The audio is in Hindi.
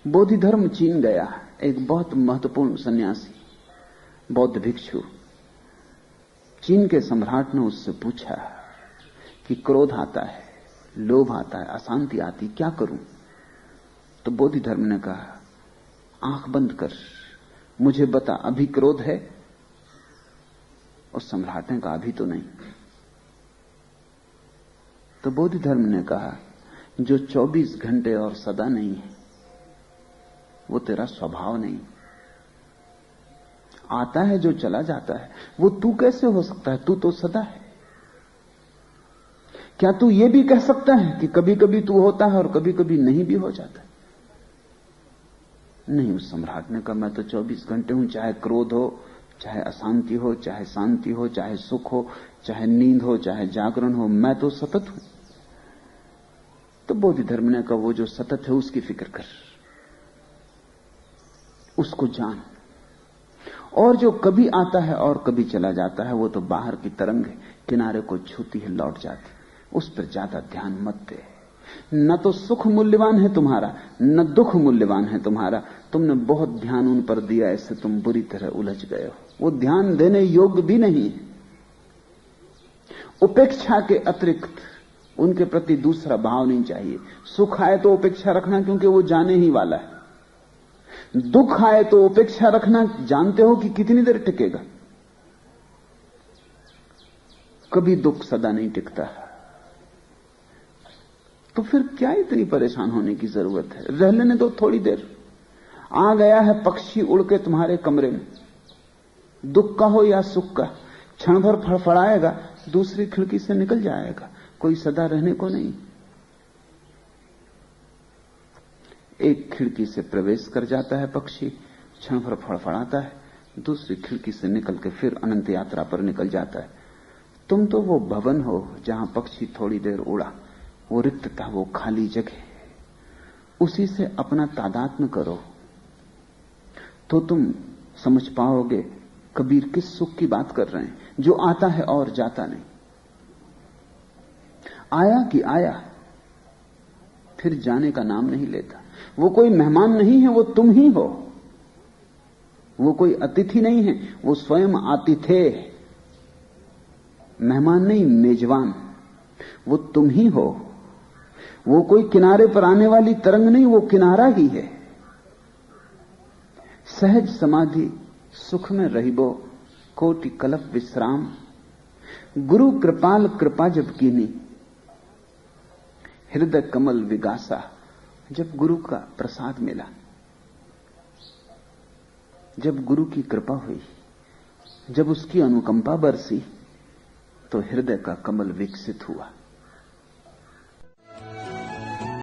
बोधि धर्म चीन गया एक बहुत महत्वपूर्ण सन्यासी, बौद्ध भिक्षु। चीन के सम्राट ने उससे पूछा कि क्रोध आता है, लोभ आता है, अशांति आती, क्या करूं? तो बोधि धर्म ने कहा, आंख बंद कर, मुझे बता, अभी क्रोध है? उस सम्राट ने कहा, अभी तो नहीं। तो बोधि धर्म ने कहा, जो 24 घंटे और सदा नहीं है वो तेरा स्वभाव नहीं। आता है जो चला जाता है, वो तू कैसे हो सकता है? तू तो सदा है। क्या तू ये भी कह सकता है कि कभी कभी तू होता है और कभी कभी नहीं भी हो जाता? नहीं। उस सम्राट ने कहा, मैं तो 24 घंटे हूं, चाहे क्रोध हो, चाहे अशांति हो, चाहे शांति हो, चाहे सुख हो, चाहे नींद हो, चाहे जागरण हो, मैं तो सतत हूं। तो बोधि धर्म ने कहा, वो जो सतत है उसकी फिक्र कर, उसको जान। और जो कभी आता है और कभी चला जाता है वो तो बाहर की तरंग है, किनारे को छूती है, लौट जाती, उस पर ज्यादा ध्यान मत दे। न तो सुख मूल्यवान है तुम्हारा, न दुख मूल्यवान है तुम्हारा। तुमने बहुत ध्यान उन पर दिया, इससे तुम बुरी तरह उलझ गए हो। वो ध्यान देने योग्य भी नहीं है। उपेक्षा के अतिरिक्त उनके प्रति दूसरा भाव नहीं चाहिए। सुख आए तो उपेक्षा रखना, क्योंकि वो जाने ही वाला है। दुख आए तो उपेक्षा रखना, जानते हो कि कितनी देर टिकेगा। कभी दुख सदा नहीं टिकता, तो फिर क्या इतनी परेशान होने की जरूरत है? रह लेने दो थोड़ी देर। आ गया है पक्षी उड़ के तुम्हारे कमरे में, दुख का हो या सुख का, क्षण भर फड़फड़ाएगा, दूसरी खिड़की से निकल जाएगा। कोई सदा रहने को नहीं। एक खिड़की से प्रवेश कर जाता है पक्षी, क्षण भर फड़फड़ाता है, दूसरी खिड़की से निकल के फिर अनंत यात्रा पर निकल जाता है। तुम तो वो भवन हो जहां पक्षी थोड़ी देर उड़ा, वो रिक्तता, वो खाली जगह, उसी से अपना तादात्म्य करो तो तुम समझ पाओगे कबीर किस सुख की बात कर रहे हैं, जो आता है और जाता नहीं। आया कि आया, फिर जाने का नाम नहीं लेता। वो कोई मेहमान नहीं है, वो तुम ही हो। वो कोई अतिथि नहीं है, वो स्वयं आतिथ्य है। मेहमान नहीं, मेजबान, वो तुम ही हो। वो कोई किनारे पर आने वाली तरंग नहीं, वो किनारा ही है। सहज समाधि सुख में रहिबो, कोटि कलप विश्राम। गुरु कृपाल कृपा जब कीनी, हृदय कमल विगासा। जब गुरु का प्रसाद मिला, जब गुरु की कृपा हुई, जब उसकी अनुकंपा बरसी, तो हृदय का कमल विकसित हुआ।